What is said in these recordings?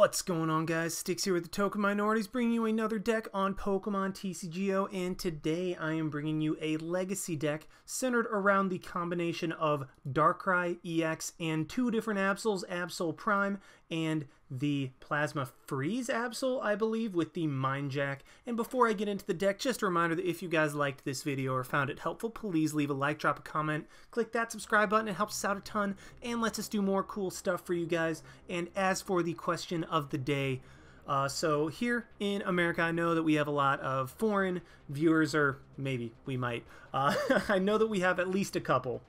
What's going on, guys? Sticks here with the Token Minorities, bringing you another deck on Pokemon TCGO, and today I am bringing you a Legacy deck centered around the combination of Darkrai-EX and two different Absols, Absol Prime and the Plasma Freeze Absol, I believe, with the Mind Jack. And before I get into the deck, just a reminder that if you guys liked this video or found it helpful, please leave a like, drop a comment, click that subscribe button. It helps us out a ton and lets us do more cool stuff for you guys. And as for the question of the day, so here in America, I know that we have a lot of foreign viewers, or maybe we might. I know that we have at least a couple.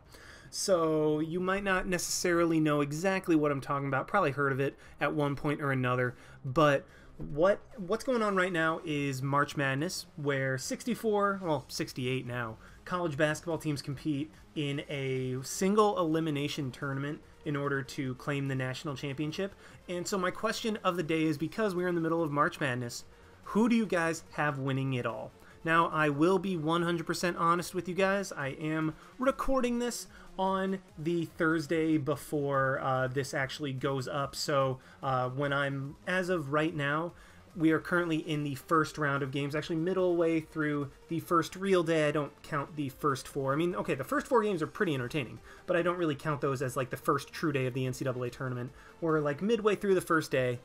So you might not necessarily know exactly what I'm talking about, probably heard of it at one point or another, but what's going on right now is March Madness, where 68 now, college basketball teams compete in a single elimination tournament in order to claim the national championship. And so my question of the day is, because we're in the middle of March Madness, who do you guys have winning it all? Now, I will be 100% honest with you guys. I am recording this on the Thursday before this actually goes up. So as of right now, we are currently in the first round of games, actually middle way through the first real day. I don't count the first four. I mean, okay, the first four games are pretty entertaining, but I don't really count those as like the first true day of the NCAA tournament. We're like midway through the first day.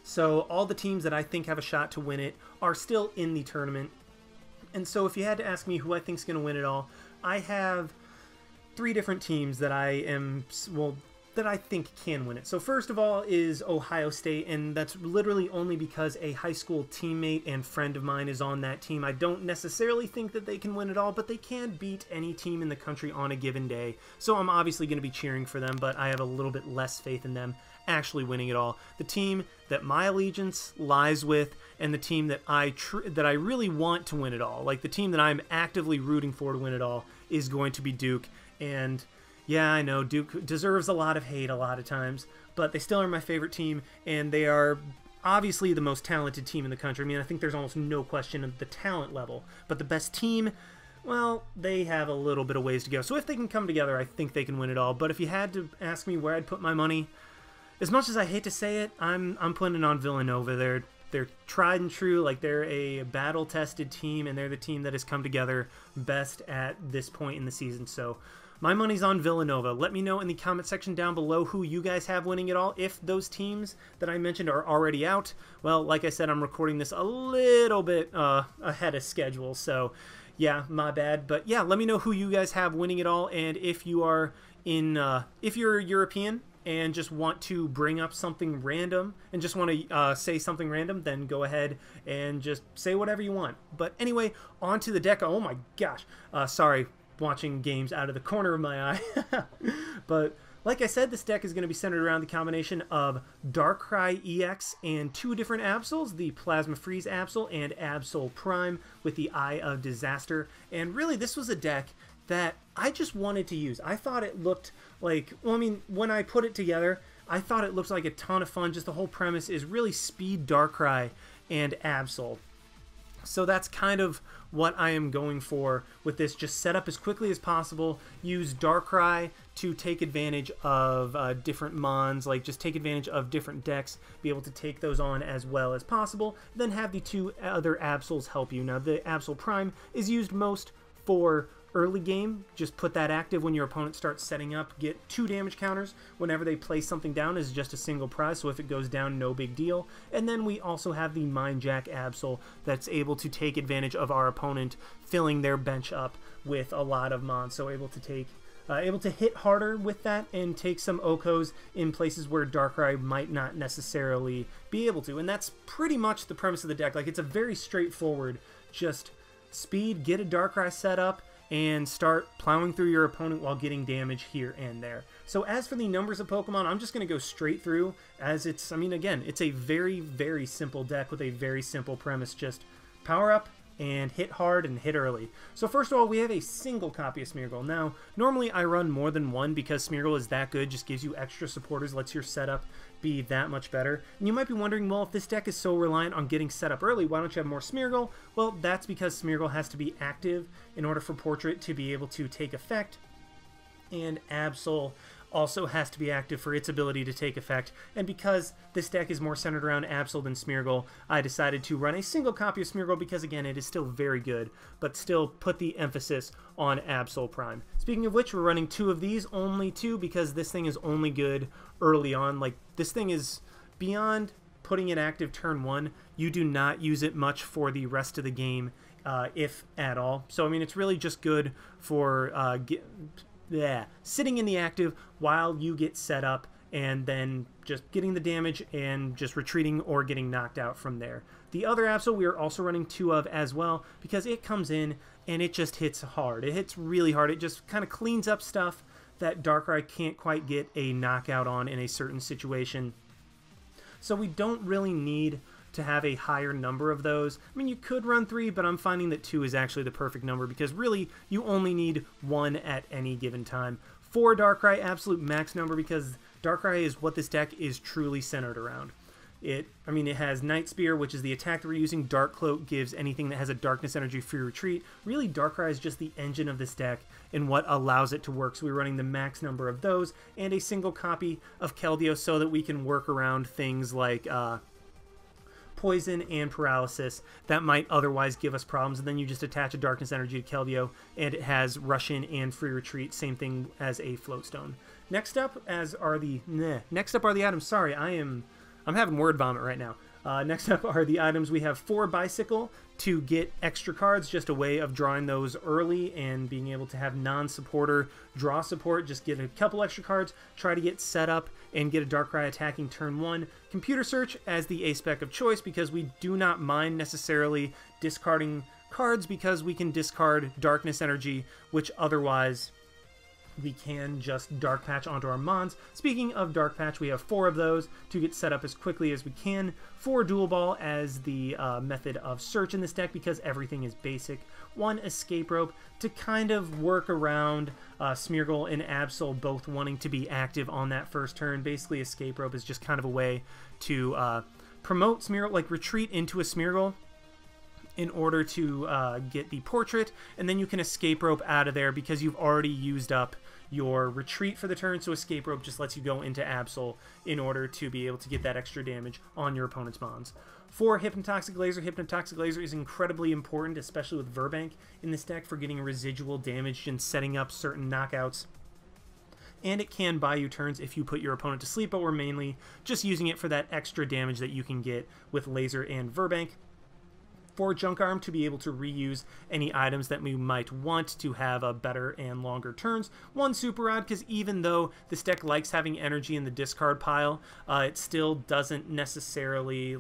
So all the teams that I think have a shot to win it are still in the tournament. And so if you had to ask me who I think is going to win it all, I have three different teams that that I think can win it. So first of all is Ohio State, and that's literally only because a high school teammate and friend of mine is on that team. I don't necessarily think that they can win it all, but they can beat any team in the country on a given day. So I'm obviously going to be cheering for them, but I have a little bit less faith in them actually winning it all. The team that my allegiance lies with, and the team that I really want to win it all, like the team that I'm actively rooting for to win it all, is going to be Duke. And yeah, I know Duke deserves a lot of hate a lot of times, but they still are my favorite team, and they are obviously the most talented team in the country. I mean, I think there's almost no question of the talent level, but the best team, well, they have a little bit of ways to go. So if they can come together, I think they can win it all. But if you had to ask me where I'd put my money, as much as I hate to say it, I'm putting it on Villanova. They're tried and true, like they're a battle-tested team, and they're the team that has come together best at this point in the season. So my money's on Villanova. Let me know in the comment section down below who you guys have winning it all. If those teams that I mentioned are already out, well, like I said, I'm recording this a little bit ahead of schedule, so yeah, my bad. But yeah, let me know who you guys have winning it all, and if you are if you're European and just want to bring up something random and just want to say something random, then go ahead and just say whatever you want. But anyway, on to the deck. Oh my gosh, sorry, watching games out of the corner of my eye. But like I said, this deck is going to be centered around the combination of Darkrai-EX and two different Absols, the Plasma Freeze Absol and Absol Prime with the Eye of Disaster. And really, this was a deck that I just wanted to use. I thought it looked like, well, I mean, when I put it together, I thought it looked like a ton of fun. Just the whole premise is really speed Darkrai and Absol. So that's kind of what I am going for with this. Just set up as quickly as possible, use Darkrai to take advantage of different mons, like just take advantage of different decks, be able to take those on as well as possible, then have the two other Absols help you. Now, the Absol Prime is used most for early game. Just put that active when your opponent starts setting up, get 2 damage counters whenever they place something down as just a single prize, so if it goes down, no big deal. And then we also have the Mind Jack Absol that's able to take advantage of our opponent filling their bench up with a lot of mons, so able to hit harder with that and take some Okos in places where Darkrai might not necessarily be able to. And that's pretty much the premise of the deck. Like, it's a very straightforward, just speed, get a Darkrai set up, and start plowing through your opponent while getting damage here and there. So as for the numbers of Pokemon, I'm just going to go straight through, as it's, I mean, again, it's a very, very simple deck with a very simple premise. Just power up and hit hard and hit early. So first of all, we have a single copy of Smeargle. Now, normally I run more than one because Smeargle is that good, just gives you extra supporters, lets your setup be that much better. And you might be wondering, well, if this deck is so reliant on getting set up early, why don't you have more Smeargle? Well, that's because Smeargle has to be active in order for Portrait to be able to take effect. And Absol also has to be active for its ability to take effect, and because this deck is more centered around Absol than Smeargle, I decided to run a single copy of Smeargle because, again, it is still very good, but still put the emphasis on Absol Prime. Speaking of which, we're running 2 of these, only 2, because this thing is only good early on. Like, this thing is beyond putting it active turn 1. You do not use it much for the rest of the game, if at all. So, I mean, it's really just good for sitting in the active while you get set up, and then just getting the damage and just retreating or getting knocked out from there. The other Absol we are also running 2 of as well, because it comes in and it just hits hard. It hits really hard. It just kind of cleans up stuff that Darkrai can't quite get a knockout on in a certain situation. So we don't really need to have a higher number of those. I mean, you could run 3, but I'm finding that 2 is actually the perfect number, because really you only need 1 at any given time. 4 Darkrai, absolute max number, because Darkrai is what this deck is truly centered around. It has Night Spear, which is the attack that we're using. Dark Cloak gives anything that has a Darkness Energy free retreat. Really, Darkrai is just the engine of this deck and what allows it to work. So we're running the max number of those and a single copy of Keldeo so that we can work around things like poison and paralysis that might otherwise give us problems. And then you just attach a Darkness Energy to Keldeo, and it has Rush In and free retreat. Same thing as a Float Stone. Next up are the items. Sorry, I'm having word vomit right now. Next up are the items. We have 4 Bicycle to get extra cards, just a way of drawing those early and being able to have non-supporter draw support. Just get a couple extra cards, try to get set up, and get a Darkrai attacking turn 1. Computer Search as the A-spec of choice, because we do not mind necessarily discarding cards, because we can discard Darkness Energy, which otherwise we can just Dark Patch onto our Mons. Speaking of Dark Patch, we have 4 of those to get set up as quickly as we can. 4 Dual Ball as the method of search in this deck, because everything is basic. 1 Escape Rope to kind of work around Smeargle and Absol both wanting to be active on that first turn. Basically, Escape Rope is just kind of a way to promote Smeargle, like retreat into a Smeargle in order to get the portrait, and then you can Escape Rope out of there because you've already used up your retreat for the turn, so Escape Rope just lets you go into Absol in order to be able to get that extra damage on your opponent's Mons. 4 Hypnotoxic Laser. Hypnotoxic Laser is incredibly important, especially with Virbank in this deck, for getting residual damage and setting up certain knockouts. And it can buy you turns if you put your opponent to sleep, but we're mainly just using it for that extra damage that you can get with Laser and Virbank. 4 Junk Arm to be able to reuse any items that we might want to have a better and longer turns. 1 Super Rod, because even though this deck likes having energy in the discard pile, it still doesn't necessarily,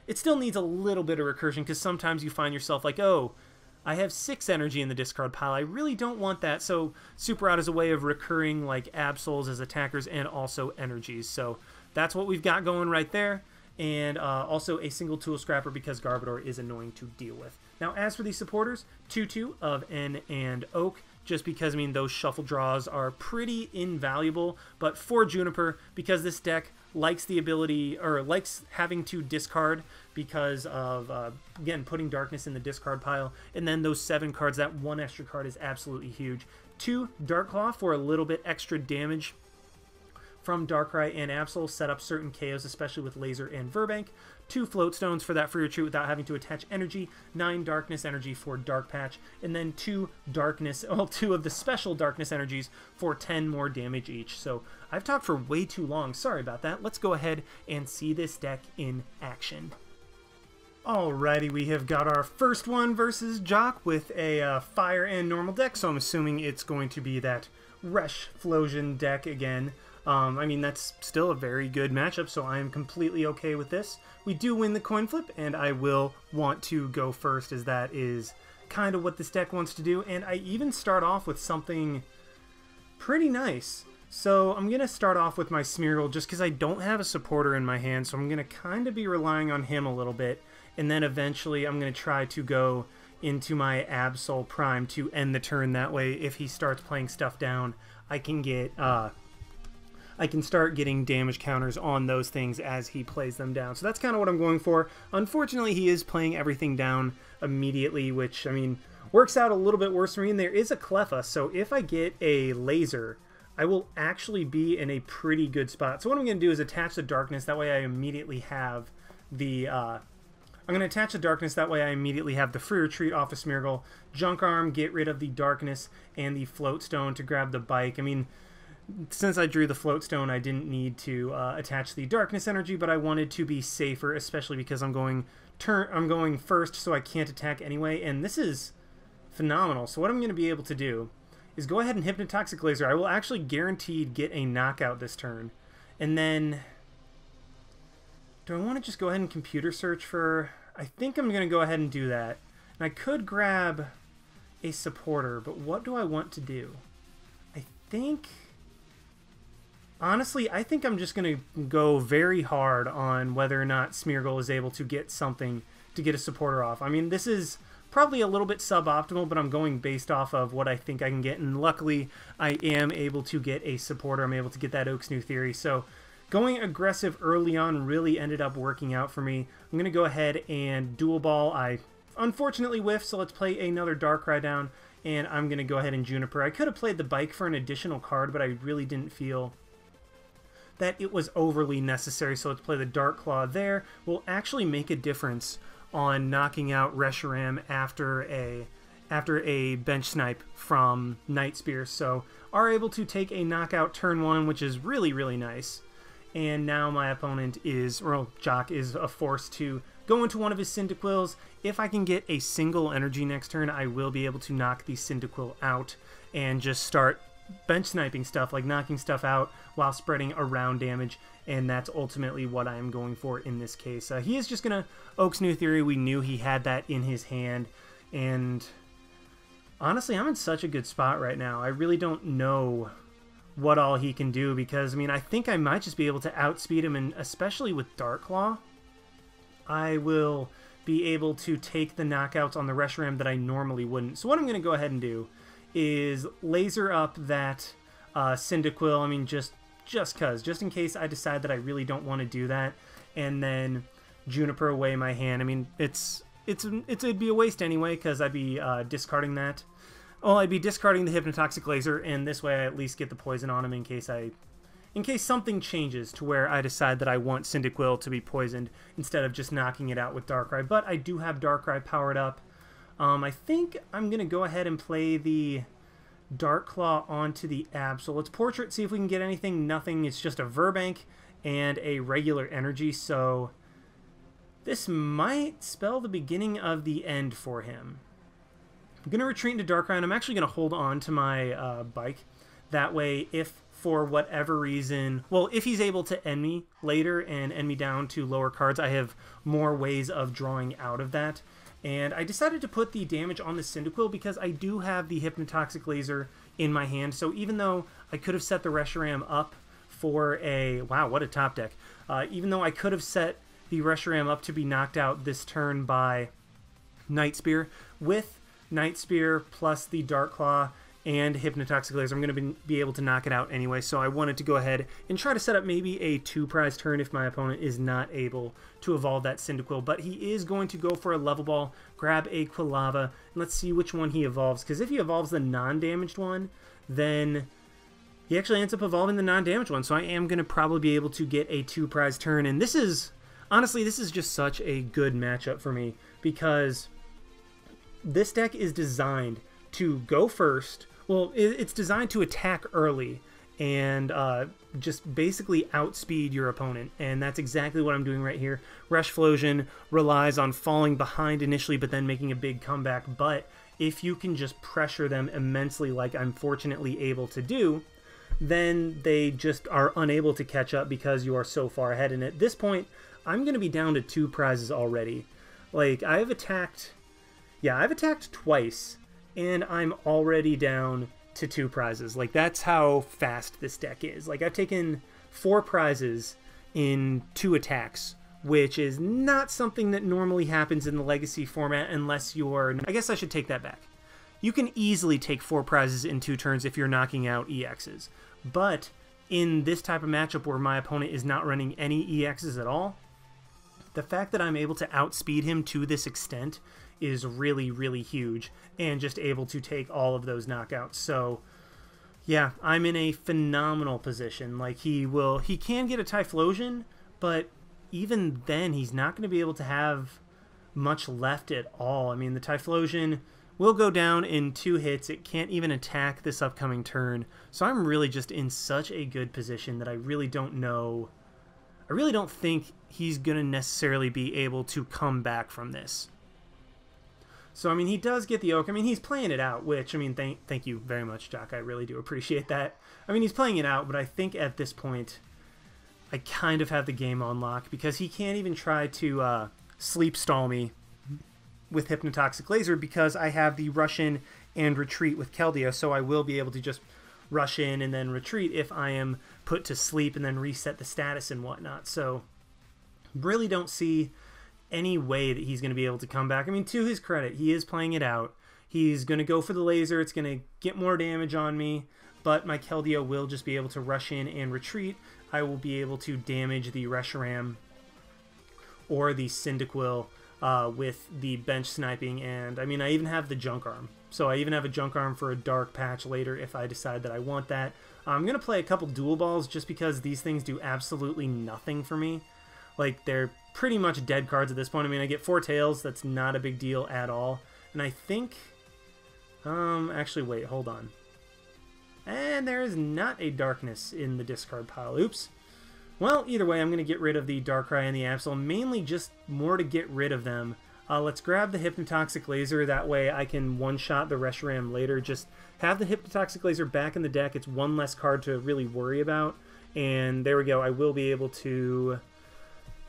it still needs a little bit of recursion, because sometimes you find yourself like, oh, I have 6 energy in the discard pile. I really don't want that. So Super Rod is a way of recurring like Absols as attackers and also energies. So that's what we've got going right there. And also a single Tool Scrapper, because Garbodor is annoying to deal with. Now, as for the supporters, 2/2 of N and Oak, just because, I mean, those shuffle draws are pretty invaluable. But 4 Juniper, because this deck likes the ability, or likes having to discard because of, again, putting Darkness in the discard pile. And then those 7 cards, that 1 extra card is absolutely huge. 2 Dark Claw for a little bit extra damage from Darkrai and Absol, set up certain KOs, especially with Laser and Virbank. 2 Float Stones for that free retreat without having to attach energy. 9 Darkness Energy for Dark Patch. And then 2 of the special Darkness Energies for 10 more damage each. So I've talked for way too long. Sorry about that. Let's go ahead and see this deck in action. Alrighty, we have got our first one versus Jock with a fire and normal deck. So I'm assuming it's going to be that Typhlosion deck again. I mean, that's still a very good matchup, so I am completely okay with this. We do win the coin flip, and I will want to go first, as that is kind of what this deck wants to do. And I even start off with something pretty nice. So I'm going to start off with my Smeargle, just because I don't have a supporter in my hand, so I'm going to kind of be relying on him a little bit. And then eventually I'm going to try to go into my Absol Prime to end the turn. That way, if he starts playing stuff down, I can get... I can start getting damage counters on those things as he plays them down. So that's kind of what I'm going for. Unfortunately, he is playing everything down immediately, which, I mean, works out a little bit worse for me. And there is a Cleffa, so if I get a Laser, I will actually be in a pretty good spot. So what I'm going to do is attach the darkness. That way I immediately have the... I'm going to attach the darkness. That way I immediately have the free retreat off of Smeargle. Junk Arm, get rid of the darkness, and the Float Stone to grab the bike. I mean, since I drew the Float Stone, I didn't need to attach the darkness energy, but I wanted to be safer, especially because I'm going first, so I can't attack anyway. And this is phenomenal. So what I'm going to be able to do is go ahead and Hypnotoxic Laser. I will actually guaranteed get a knockout this turn. And then, do I want to just go ahead and computer search for... I think I'm going to go ahead and do that. And I could grab a supporter, but what do I want to do? I think... Honestly, I think I'm just going to go very hard on whether or not Smeargle is able to get something to get a supporter off. I mean, this is probably a little bit suboptimal, but I'm going based off of what I think I can get, and luckily I am able to get a supporter. I'm able to get that Oak's New Theory, so going aggressive early on really ended up working out for me. I'm going to go ahead and Dual Ball. I unfortunately whiffed, so let's play another Darkrai down, and I'm going to go ahead and Juniper. I could have played the bike for an additional card, but I really didn't feel that it was overly necessary, so let's play the Dark Claw there. Will actually make a difference on knocking out Reshiram after a bench snipe from Night Spear, so are able to take a knockout turn 1, which is really, really nice. And now my opponent is, or Jock is forced to go into one of his Cyndaquils. If I can get a single energy next turn, I will be able to knock the Cyndaquil out and just start bench sniping stuff, like knocking stuff out while spreading around damage, and that's ultimately what I am going for in this case. He is just going to Oak's New Theory. We knew he had that in his hand, and honestly, I'm in such a good spot right now. I really don't know what all he can do, because, I mean, I think I might just be able to outspeed him, and especially with Dark Claw, I will be able to take the knockouts on the Reshiram that I normally wouldn't. So what I'm going to go ahead and do is laser up that Cyndaquil. I mean, just in case I decide that I really don't want to do that, and then Juniper away my hand. I mean, it'd be a waste anyway, because I'd be discarding that. Well, I'd be discarding the Hypnotoxic Laser, and this way I at least get the poison on him in case something changes to where I decide that I want Cyndaquil to be poisoned instead of just knocking it out with Darkrai. But I do have Darkrai powered up. I think I'm going to go ahead and play the Dark Claw onto the Absol. Let's Portrait, see if we can get anything. Nothing. It's just a Virbank and a regular energy, so this might spell the beginning of the end for him. I'm going to retreat into Darkrai, and I'm actually going to hold on to my bike. That way, if for whatever reason, well, if he's able to end me later and end me down to lower cards, I have more ways of drawing out of that. And I decided to put the damage on the Cyndaquil because I do have the Hypnotoxic Laser in my hand. So even though I could have set the Reshiram up for a... Wow, what a top deck. Even though I could have set the Reshiram up to be knocked out this turn by Night Spear, with Night Spear plus the Dark Claw and Hypnotoxic Laser, I'm going to be able to knock it out anyway. So I wanted to go ahead and try to set up maybe a 2-prize turn if my opponent is not able to evolve that Cyndaquil. But he is going to go for a level ball, grab a Quilava, and let's see which one he evolves. Because if he evolves the non-damaged one, then he actually ends up evolving the non-damaged one. So I am going to probably be able to get a 2-prize turn. And this is, honestly, this is just such a good matchup for me, because this deck is designed to go first. Well, it's designed to attack early and just basically outspeed your opponent, and that's exactly what I'm doing right here. Typhlosion relies on falling behind initially, but then making a big comeback. But if you can just pressure them immensely, like I'm fortunately able to do, then they just are unable to catch up because you are so far ahead. And at this point, I'm going to be down to 2 prizes already. Like, I've attacked twice, and I'm already down to 2 prizes. Like, that's how fast this deck is. Like, I've taken 4 prizes in 2 attacks, which is not something that normally happens in the Legacy format unless you're... I guess I should take that back. You can easily take 4 prizes in 2 turns if you're knocking out EXs. But in this type of matchup where my opponent is not running any EXs at all, the fact that I'm able to outspeed him to this extent is really, really huge, and just able to take all of those knockouts. So Yeah, I'm in a phenomenal position. Like, he can get a Typhlosion, but even then, he's not going to be able to have much left at all. I mean, the Typhlosion will go down in 2 hits. It can't even attack this upcoming turn. So I'm really just in such a good position that I really don't know. I really don't think he's going to necessarily be able to come back from this. So, I mean, he does get the Oak. I mean, he's playing it out, which, I mean, thank you very much, Jock. I really do appreciate that. I mean, he's playing it out, but I think at this point, I kind of have the game on lock because he can't even try to sleep stall me with Hypnotoxic Laser because I have the rush in and retreat with Keldeo, so I will be able to just rush in and then retreat if I am put to sleep and then reset the status and whatnot. So, really don't see any way that he's going to be able to come back. I mean, to his credit, he is playing it out. He's going to go for the laser. It's going to get more damage on me, but my Keldeo will just be able to rush in and retreat. I will be able to damage the Reshiram or the Cyndaquil with the bench sniping, and I mean, I even have the Junk Arm. So I even have a Junk Arm for a Dark Patch later if I decide that I want that. I'm going to play a couple Dual Balls just because these things do absolutely nothing for me. Like, they're pretty much dead cards at this point. I mean, I get 4 Tails. That's not a big deal at all. And I think... actually, wait, hold on. And there is not a Darkness in the discard pile. Oops. Well, either way, I'm going to get rid of the Darkrai and the Absol, mainly just more to get rid of them. Let's grab the Hypnotoxic Laser. That way I can one-shot the Reshiram later. Just have the Hypnotoxic Laser back in the deck. It's one less card to really worry about. And there we go. I will be able to...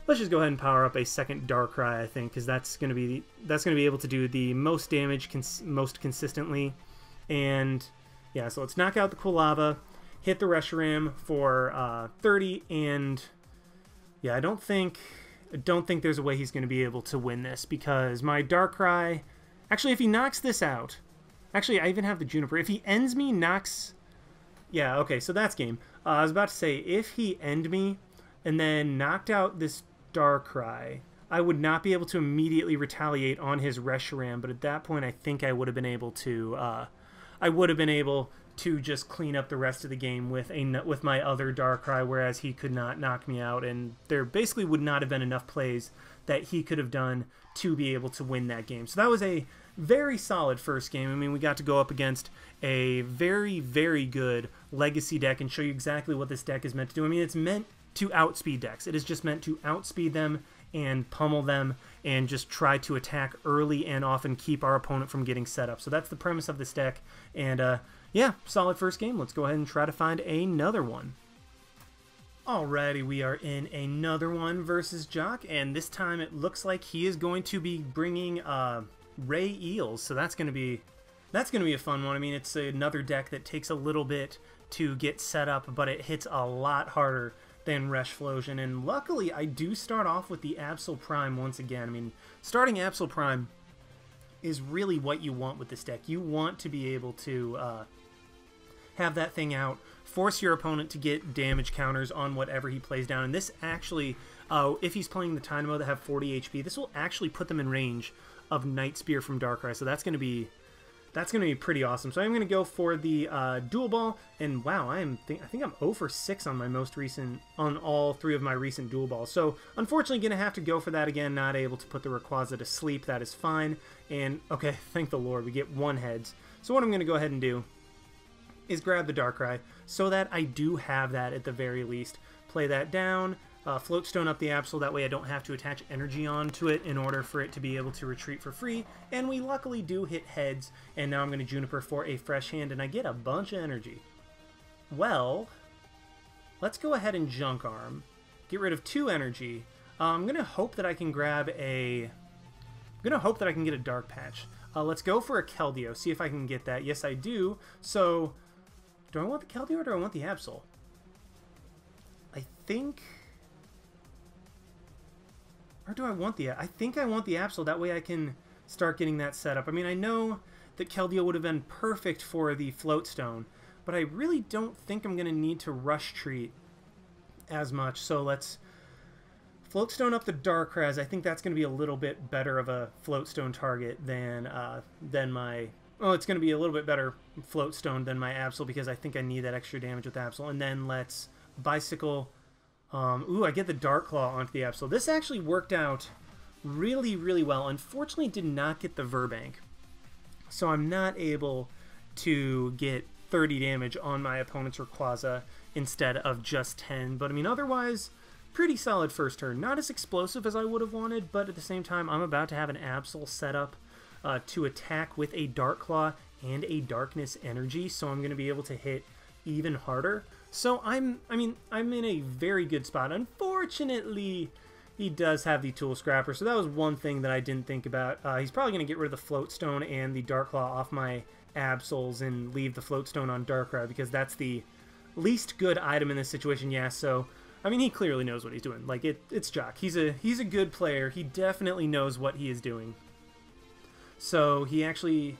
Let's just go ahead and power up a second Darkrai, I think, because that's going to be able to do the most damage most consistently. And yeah, so let's knock out the Quilava, hit the Reshiram for 30, and yeah, I don't think there's a way he's going to be able to win this because my Darkrai. Actually, if he knocks this out, actually I even have the Juniper. If he ends me, knocks. Yeah, okay, so that's game. I was about to say if he end me and then knocked out this Darkrai, I would not be able to immediately retaliate on his Reshiram, but at that point I think I would have been able to just clean up the rest of the game with my other Darkrai, whereas he could not knock me out, and there basically would not have been enough plays that he could have done to be able to win that game. So that was a very solid first game. I mean, we got to go up against a very, very good Legacy deck and show you exactly what this deck is meant to do. I mean, it's meant to outspeed decks. It is just meant to outspeed them and pummel them and just try to attack early and often keep our opponent from getting set up. So that's the premise of this deck. And yeah, solid first game. Let's go ahead and try to find another one. Alrighty, we are in another one versus Jock, and this time it looks like he is going to be bringing Ray Eels. So that's going to be a fun one. I mean, it's another deck that takes a little bit to get set up, but it hits a lot harder than Reshiram, and luckily I do start off with the Absol Prime once again. I mean, starting Absol Prime is really what you want with this deck. You want to be able to have that thing out, force your opponent to get damage counters on whatever he plays down, and this actually, if he's playing the Dynamo that have 40 HP, this will actually put them in range of Night Spear from Darkrai, so that's going to be pretty awesome. So I'm going to go for the Dual Ball, and wow, I think I'm 0 for 6 on my most recent, on all 3 of my recent Dual Balls. So unfortunately, going to have to go for that again. Not able to put the Rayquaza to sleep. That is fine. And okay, thank the Lord, we get 1 heads. So what I'm going to go ahead and do is grab the Darkrai so that I do have that at the very least. Play that down. Float Stone up the Absol, that way I don't have to attach energy onto it in order for it to be able to retreat for free, and we luckily do hit heads, and now I'm going to Juniper for a fresh hand, and I get a bunch of energy. Well, let's go ahead and Junk Arm, get rid of 2 energy. I'm going to hope that I can grab a... I'm going to hope that I can get a Dark Patch. Let's go for a Keldeo, see if I can get that. Yes, I do. So, do I want the Keldeo or do I want the Absol? I think... Or do I want the... I think I want the Absol. That way I can start getting that set up. I mean, I know that Keldeo would have been perfect for the Float Stone, but I really don't think I'm going to need to Rush Treat as much. So let's Float Stone up the Darkrai. I think that's going to be a little bit better of a Float Stone target than my well, it's going to be a little bit better Float Stone than my Absol because I think I need that extra damage with Absol. And then let's Bicycle. Ooh, I get the Dark Claw onto the Absol. This actually worked out really, really well. Unfortunately, did not get the Virbank. So I'm not able to get 30 damage on my opponent's Rayquaza instead of just 10. But I mean, otherwise, pretty solid first turn. Not as explosive as I would have wanted, but at the same time, I'm about to have an Absol set up to attack with a Dark Claw and a Darkness Energy, so I'm going to be able to hit even harder. So I'm in a very good spot. Unfortunately, he does have the Tool Scrapper, so that was one thing that I didn't think about. He's probably going to get rid of the Float Stone and the Dark Claw off my Absols and leave the Float Stone on Darkrai because that's the least good item in this situation. Yeah, so I mean, he clearly knows what he's doing. Like it's Jock. He's a good player. He definitely knows what he is doing. So he actually,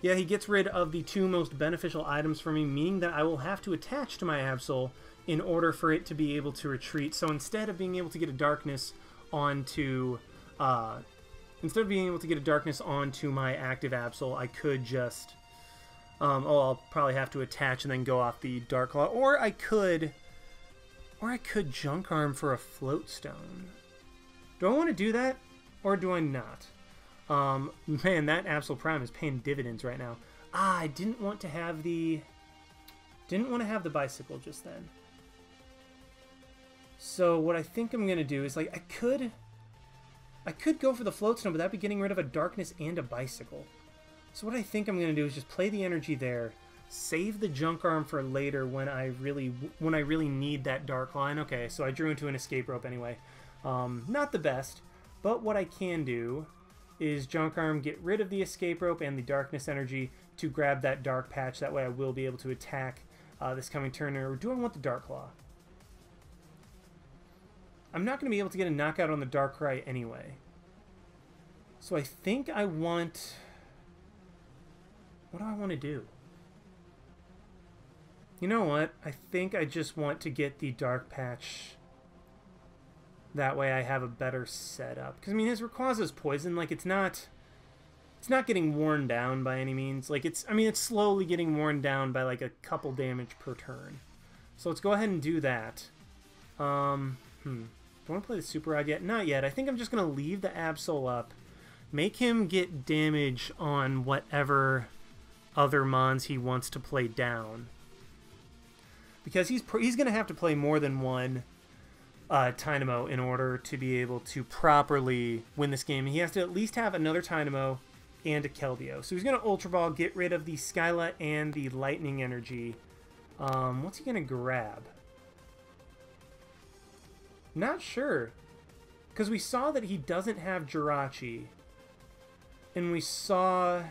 yeah, he gets rid of the two most beneficial items for me, meaning that I will have to attach to my Absol in order for it to be able to retreat. So instead of being able to get a darkness onto, my active Absol, I could just, I'll probably have to attach and then go off the Dark Claw, or I could Junk Arm for a Float Stone. Do I want to do that, or do I not? Man, that Absol Prime is paying dividends right now. I didn't want to have the Bicycle just then. So what I think I'm gonna do is, like, I could go for the Float Stone, but that'd be getting rid of a Darkness and a Bicycle. So what I think I'm gonna do is just play the energy there, save the Junk Arm for later when I really need that Dark Claw. And okay, so I drew into an Escape Rope anyway. Not the best, but what I can do is Junk Arm, get rid of the Escape Rope and the Darkness Energy to grab that Dark Patch. That way I will be able to attack this coming turn. Or do I want the Dark Claw? I'm not going to be able to get a knockout on the Darkrai anyway. So I think I want... What do I want to do? You know what? I think I just want to get the Dark Patch. That way I have a better setup. Because, I mean, his Rayquaza's poison. Like, it's not getting worn down by any means. Like, it's slowly getting worn down by, like, a couple damage per turn. So let's go ahead and do that. Do I want to play the Super Rod yet? Not yet. I think I'm just going to leave the Absol up. Make him get damage on whatever other mons he wants to play down. Because he's going to have to play more than one Dynamo in order to be able to properly win this game. He has to at least have another Dynamo and a Keldeo. So he's going to Ultra Ball, get rid of the Skyla and the Lightning Energy. What's he going to grab? Not sure. Because we saw that he doesn't have Jirachi. And we saw...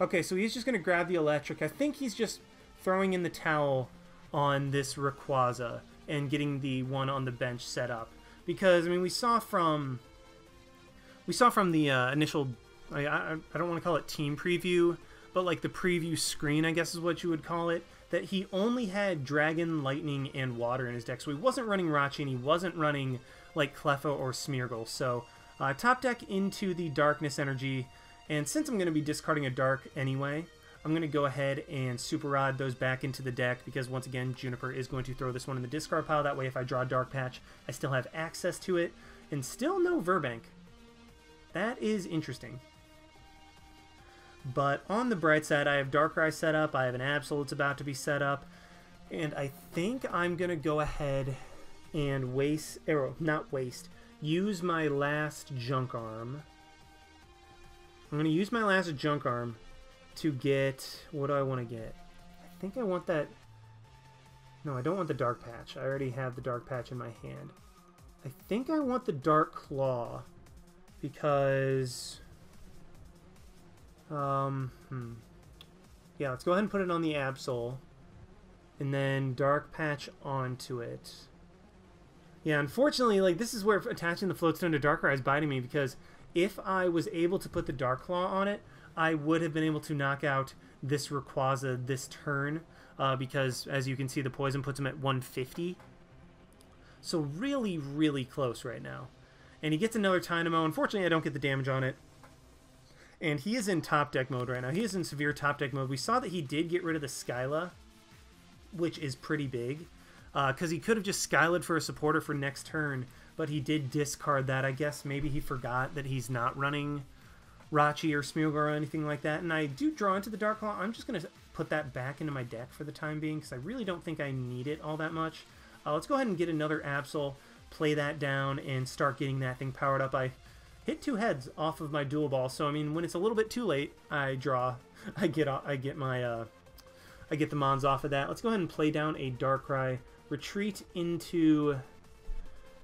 Okay, so he's just going to grab the Electric. I think he's just throwing in the towel on this Rayquaza and getting the one on the bench set up. Because, I mean, we saw from the initial... I don't want to call it team preview, but like the preview screen, I guess is what you would call it, that he only had Dragon, Lightning, and Water in his deck. So he wasn't running Rachi, and he wasn't running like Cleffa or Smeargle. So top deck into the Darkness Energy, and since I'm going to be discarding a Dark anyway, I'm going to go ahead and Super Rod those back into the deck, because once again, Juniper is going to throw this one in the discard pile. That way, if I draw Dark Patch, I still have access to it, and still no Virbank. That is interesting. But on the bright side, I have Darkrai set up, I have an Absol that's about to be set up, and I think I'm going to go ahead and use my last Junk Arm. I'm going to use my last Junk Arm to get... What do I want to get? I think I want that... No, I don't want the Dark Patch. I already have the Dark Patch in my hand. I think I want the Dark Claw, because... Yeah, let's go ahead and put it on the Absol, and then Dark Patch onto it. Yeah, unfortunately, like, this is where attaching the Float Stone to Darkrai is biting me, because if I was able to put the Dark Claw on it, I would have been able to knock out this Rayquaza this turn, because, as you can see, the poison puts him at 150. So really, really close right now. And he gets another Dynamo. Unfortunately, I don't get the damage on it. And he is in top deck mode right now. He is in severe top deck mode. We saw that he did get rid of the Skyla, which is pretty big. Because he could have just Skyled for a supporter for next turn, but he did discard that. I guess maybe he forgot that he's not running Rachi or Smeargle or anything like that. And I do draw into the Dark Claw. I'm just going to put that back into my deck for the time being because I really don't think I need it all that much. Let's go ahead and get another Absol, play that down, and start getting that thing powered up. I hit 2 heads off of my dual ball, so I mean, when it's a little bit too late, I draw. I get the mons off of that. Let's go ahead and play down a Darkrai. Retreat into...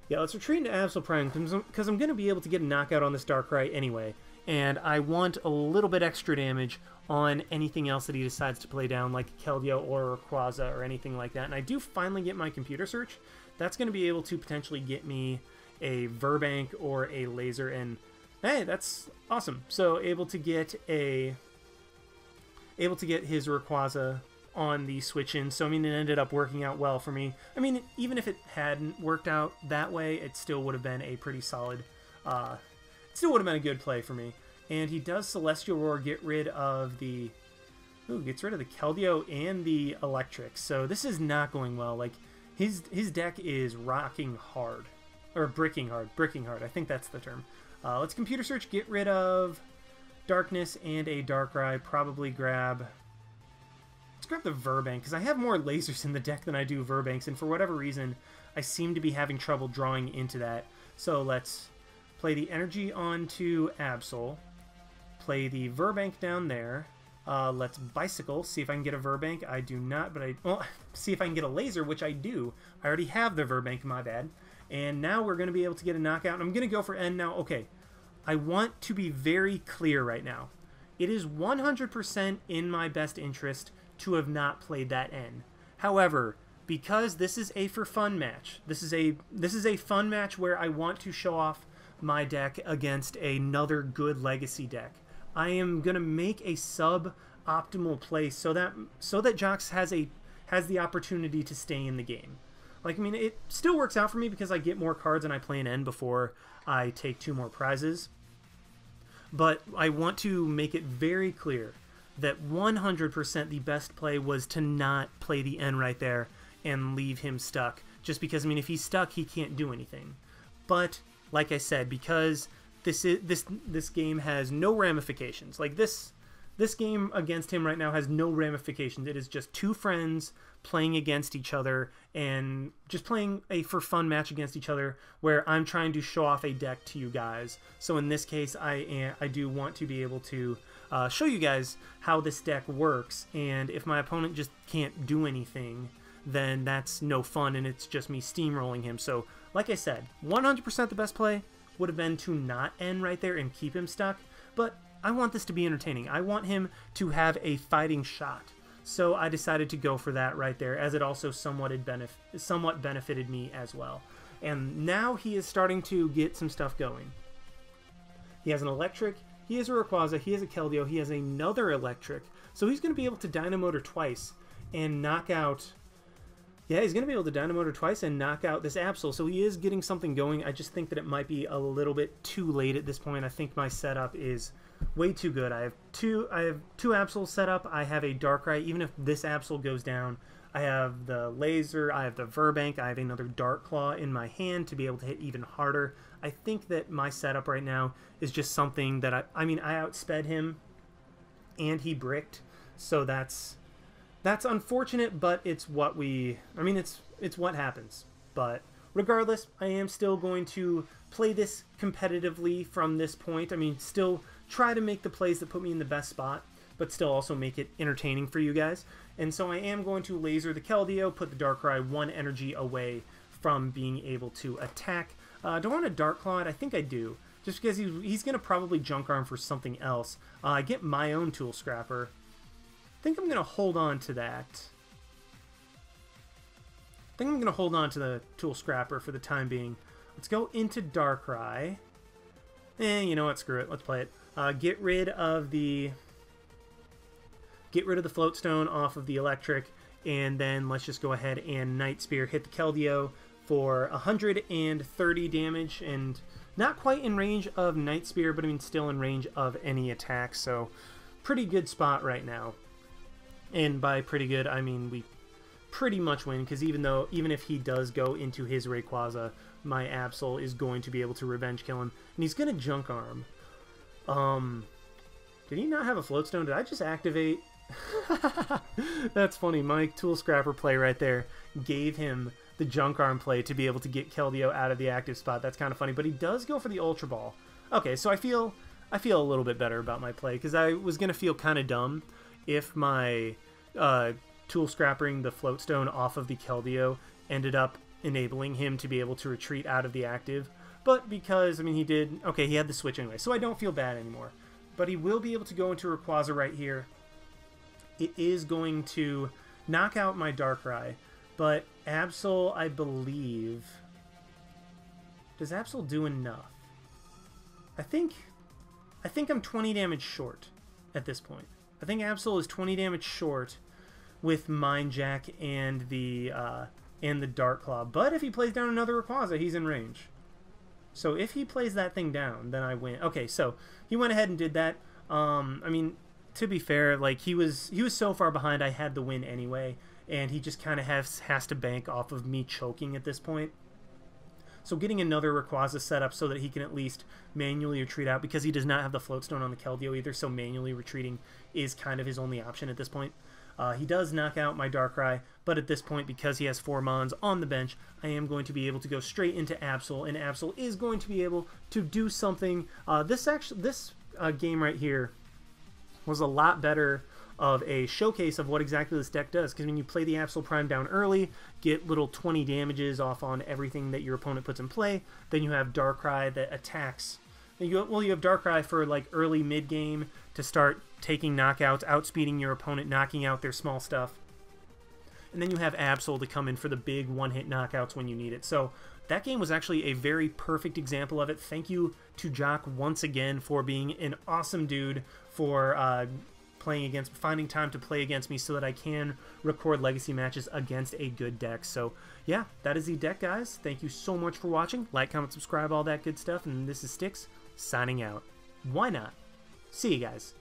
Yeah, let's retreat into Absol Prime because I'm going to be able to get a knockout on this Darkrai anyway. And I want a little bit extra damage on anything else that he decides to play down, like Keldeo or Rayquaza or anything like that. And I do finally get my computer search. That's going to be able to potentially get me a Virbank or a laser, and hey, that's awesome. So able to get his Rayquaza on the switch in. So I mean, it ended up working out well for me. I mean, even if it hadn't worked out that way, it still would have been a pretty solid, still would have been a good play for me. And he does Celestial Roar, get rid of the... Ooh, gets rid of the Keldeo and the Electric. So this is not going well. Like, his deck is rocking hard. Or bricking hard. Bricking hard. I think that's the term. Let's Computer Search, get rid of Darkness and a Darkrai. Probably grab... Let's grab the Virbank, because I have more lasers in the deck than I do Virbanks. And for whatever reason, I seem to be having trouble drawing into that. So let's play the energy onto Absol. Play the Virbank down there. Let's Bicycle, see if I can get a Virbank. I do not, but well, see if I can get a laser, which I do. I already have the Virbank, my bad. And now we're going to be able to get a knockout. I'm going to go for N now. Okay, I want to be very clear right now. It is 100% in my best interest to have not played that N. However, because this is a for fun match, this is a fun match where I want to show off my deck against another good legacy deck. I am gonna make a sub-optimal play so that Jox has the opportunity to stay in the game. Like, I mean, it still works out for me because I get more cards and I play an N before I take 2 more prizes. But I want to make it very clear that 100% the best play was to not play the N right there and leave him stuck. Just because, I mean, if he's stuck, he can't do anything. But like I said, because this game has no ramifications. Like this game against him right now has no ramifications. It is just 2 friends playing against each other and just playing a for fun match against each other where I'm trying to show off a deck to you guys. So in this case, I do want to be able to show you guys how this deck works, and if my opponent just can't do anything, then that's no fun and it's just me steamrolling him. So like I said, 100% the best play would have been to not end right there and keep him stuck, but I want this to be entertaining. I want him to have a fighting shot. So I decided to go for that right there, as it also somewhat benefited me as well. And now he is starting to get some stuff going. He has an Electric, he has a Rayquaza, he has a Keldeo, he has another Electric. So he's going to be able to Dynamotor twice and knock out... Yeah, he's going to be able to Dynamotor twice and knock out this Absol, so he is getting something going. I just think that it might be a little bit too late at this point. I think my setup is way too good. I have two Absols set up. I have a Darkrai. Even if this Absol goes down, I have the Laser, I have the Virbank, I have another Dark Claw in my hand to be able to hit even harder. I think that my setup right now is just something that I mean, I outsped him, and he bricked, so that's unfortunate, but it's what it's what happens. But regardless, I am still going to play this competitively from this point. I mean, still try to make the plays that put me in the best spot, but still also make it entertaining for you guys. And so I am going to laser the Keldeo, put the Darkrai 1 energy away from being able to attack. Do I want a Dark Claw? I think I do, just because he's going to probably Junk Arm for something else. I get my own Tool Scrapper. I think I'm going to hold on to that. I think I'm going to hold on to the Tool Scrapper for the time being. Let's go into Darkrai. You know what? Screw it. Let's play it. Get rid of the Float Stone off of the Electric, and then let's just go ahead and Night Spear, hit the Keldeo for 130 damage, and Not quite in range of Night Spear, but I mean still in range of any attack, so pretty good spot right now. And by pretty good, I mean we pretty much win, because even if he does go into his Rayquaza, my Absol is going to be able to revenge kill him, and he's going to Junk Arm. Did he not have a Float Stone? Did I just activate? That's funny. My Tool Scrapper play right there gave him the Junk Arm play to be able to get Keldeo out of the active spot. That's kind of funny, but he does go for the Ultra Ball. Okay, so I feel a little bit better about my play, because I was going to feel kind of dumb if my Tool Scrappering the Float Stone off of the Keldeo ended up enabling him to be able to retreat out of the active. But because, I mean, he had the switch anyway, so I don't feel bad anymore. But he will be able to go into Rayquaza right here. It is going to knock out my Darkrai, but Absol, I believe... Does Absol do enough? I think I'm 20 damage short at this point. I think Absol is 20 damage short with Mind Jack and the Dark Claw. But if he plays down another Rayquaza, he's in range. So if he plays that thing down, then I win. Okay, so he went ahead and did that. I mean, to be fair, like he was so far behind, I had the win anyway, and he just kind of has to bank off of me choking at this point. So getting another Rayquaza set up so that he can at least manually retreat out, because he does not have the Float Stone on the Keldeo either, so manually retreating is kind of his only option at this point. He does knock out my Darkrai, but at this point, because he has 4 Mons on the bench, I am going to be able to go straight into Absol, and Absol is going to be able to do something. This game right here was a lot better of a showcase of what exactly this deck does, because when you play the Absol Prime down early, get little 20 damages off on everything that your opponent puts in play, then you have Darkrai that attacks. You have Darkrai for like early mid-game to start taking knockouts, outspeeding your opponent, knocking out their small stuff. And then you have Absol to come in for the big one-hit knockouts when you need it. So that game was actually a very perfect example of it. Thank you to Jock once again for being an awesome dude, for finding time to play against me so that I can record legacy matches against a good deck. So yeah, that is the deck, guys. Thank you so much for watching. Like, comment, subscribe, all that good stuff. And this is Styx signing out. Why not? See you guys.